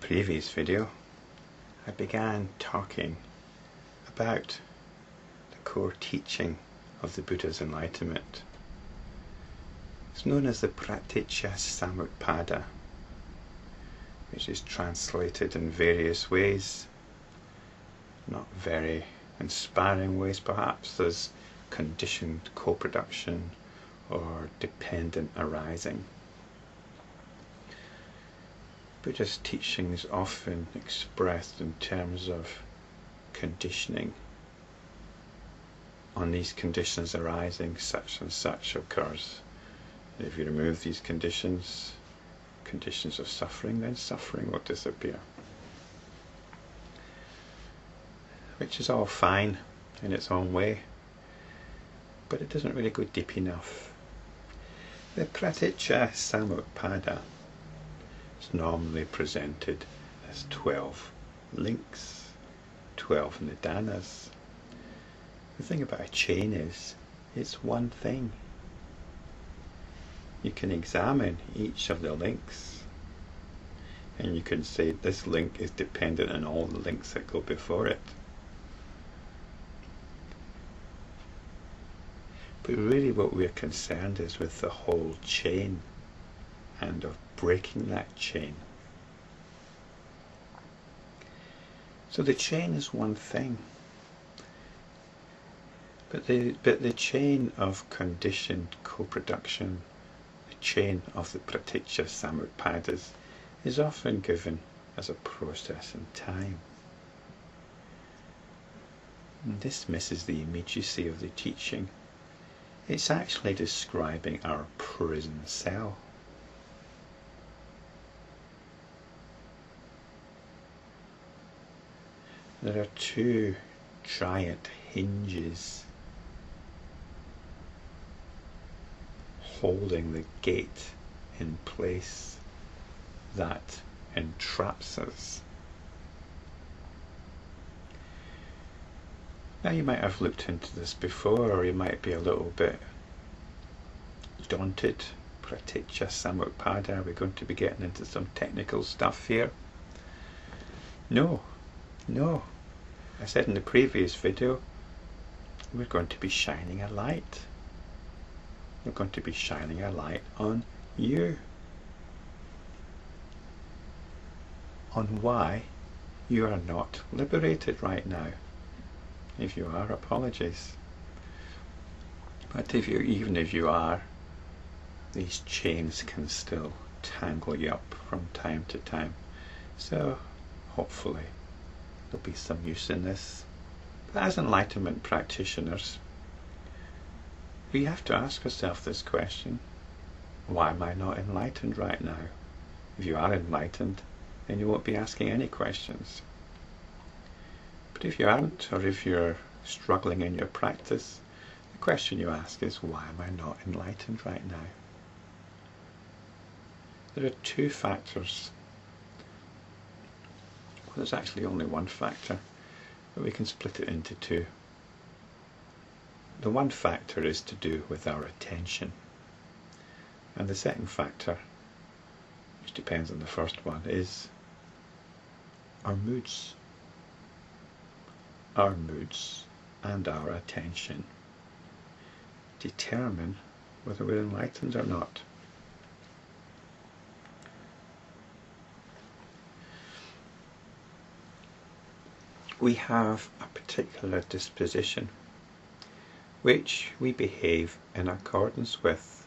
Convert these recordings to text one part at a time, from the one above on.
previous video, I began talking about the core teaching of the Buddha's enlightenment. It's known as the Pratitya Samutpada, which is translated in various ways, not very inspiring ways perhaps, as conditioned co-production or dependent arising. Buddhist teaching is often expressed in terms of conditioning. On these conditions arising, such and such occurs. If you remove these conditions of suffering, then suffering will disappear. Which is all fine in its own way, but it doesn't really go deep enough. The Pratitya Samutpada is normally presented as 12 links, 12 nidanas. The thing about a chain is, it's one thing. You can examine each of the links, and you can say this link is dependent on all the links that go before it. But really what we're concerned is with the whole chain, and of breaking that chain. So the chain is one thing, but the chain of conditioned co-production, the chain of the Pratitya Samutpadas, is often given as a process in time. And this misses the immediacy of the teaching. It's actually describing our prison cell. There are two giant hinges holding the gate in place that entraps us. Now you might have looked into this before, or you might be a little bit daunted. Pratitya Samutpada, are we going to be getting into some technical stuff here? No. I said in the previous video, we're going to be shining a light. We're going to be shining a light on you. On why you are not liberated right now. If you are, apologies. But even if you are, these chains can still tangle you up from time to time. So hopefully there'll be some use in this. But as enlightenment practitioners, we have to ask ourselves this question: why am I not enlightened right now? If you are enlightened, then you won't be asking any questions. But if you aren't, or if you're struggling in your practice, the question you ask is, why am I not enlightened right now? There are two factors. Well, there's actually only one factor, but we can split it into two. The one factor is to do with our attention, and the second factor, which depends on the first one, is our moods. Our moods and our attention determine whether we're enlightened or not. We have a particular disposition which we behave in accordance with.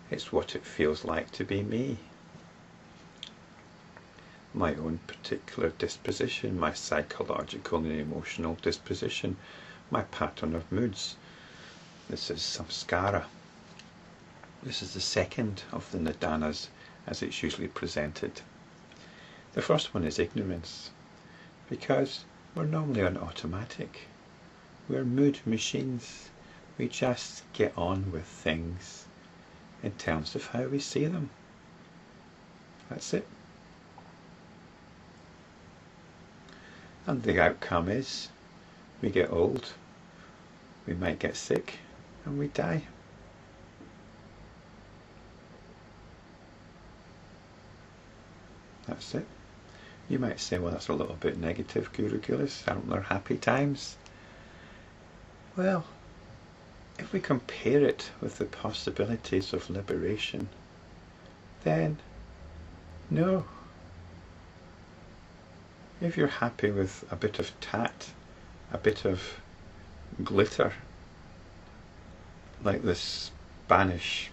It's what it feels like to be me. My own particular disposition, my psychological and emotional disposition, my pattern of moods. This is samskara. This is the second of the nidanas as it's usually presented. The first one is ignorance, because we're normally on automatic. We're mood machines. We just get on with things in terms of how we see them. That's it. And the outcome is we get old, we might get sick, and we die. That's it. You might say, well, that's a little bit negative, Guru Gulis. Aren't there happy times? Well, if we compare it with the possibilities of liberation, then no. If you're happy with a bit of tat, a bit of glitter, like the Spanish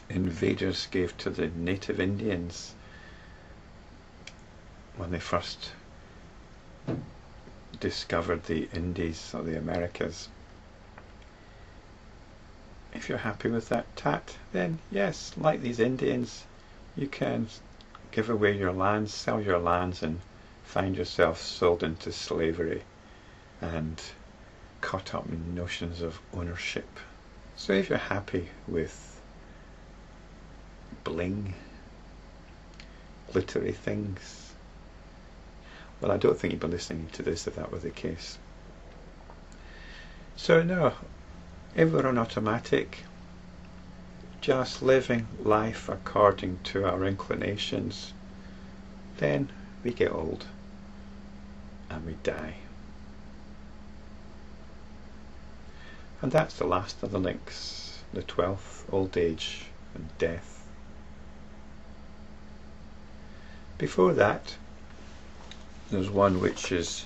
invaders gave to the native Indians when they first discovered the Indies or the Americas. If you're happy with that tat, then yes, like these Indians, you can give away your lands, sell your lands, and find yourself sold into slavery and caught up in notions of ownership. So if you're happy with bling, glittery things, well, I don't think you'd be listening to this if that were the case. So no, if we're on automatic, just living life according to our inclinations, then we get old and we die. And that's the last of the links, the 12th, old age and death. Before that, there's one which is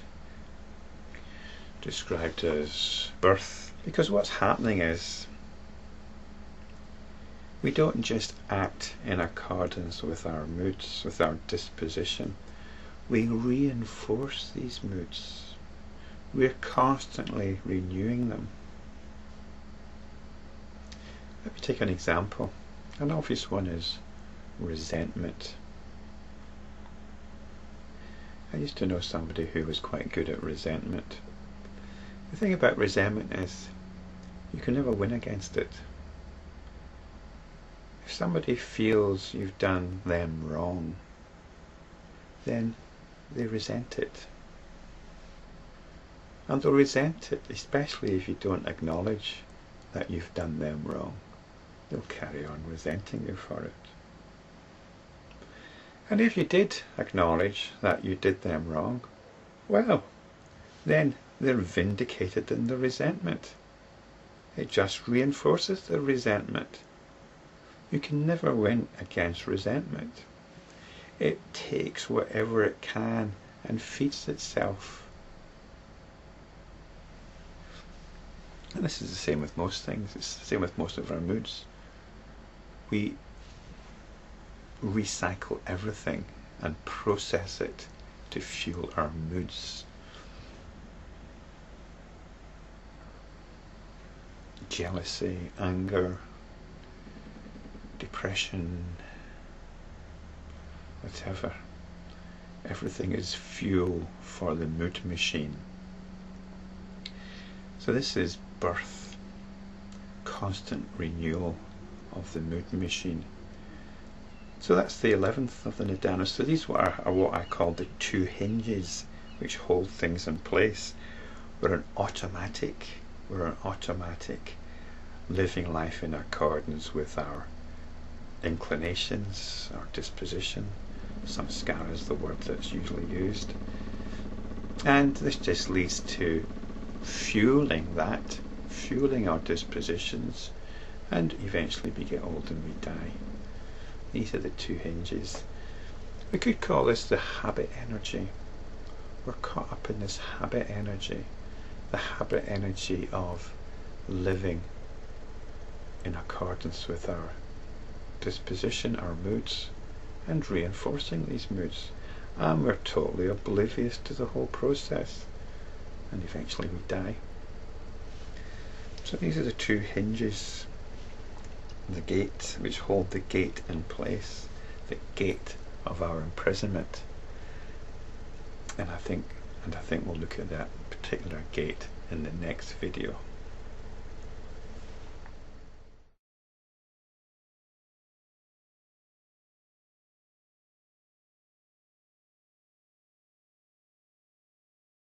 described as birth, because what's happening is we don't just act in accordance with our moods, with our disposition. We reinforce these moods. We're constantly renewing them. Let me take an example. An obvious one is resentment. I used to know somebody who was quite good at resentment. The thing about resentment is you can never win against it. If somebody feels you've done them wrong, then they resent it. And they'll resent it, especially if you don't acknowledge that you've done them wrong. They'll carry on resenting you for it. And if you did acknowledge that you did them wrong, well, then they're vindicated in the resentment. It just reinforces the resentment. You can never win against resentment. It takes whatever it can and feeds itself. And this is the same with most things. It's the same with most of our moods. We recycle everything and process it to fuel our moods. Jealousy, anger, depression, whatever. Everything is fuel for the mood machine. So this is birth, constant renewal of the mood machine. So that's the 11th of the Nidana. So these are what I call the two hinges which hold things in place. We're an automatic living life in accordance with our inclinations, our disposition. Samskara is the word that's usually used. And this just leads to fueling our dispositions, and eventually we get old and we die. These are the two hinges. We could call this the habit energy. We're caught up in this habit energy, the habit energy of living in accordance with our disposition, our moods, and reinforcing these moods. And we're totally oblivious to the whole process, and eventually we die. So these are the two hinges, the gate, which hold the gate in place, the gate of our imprisonment. And I think we'll look at that particular gate in the next video.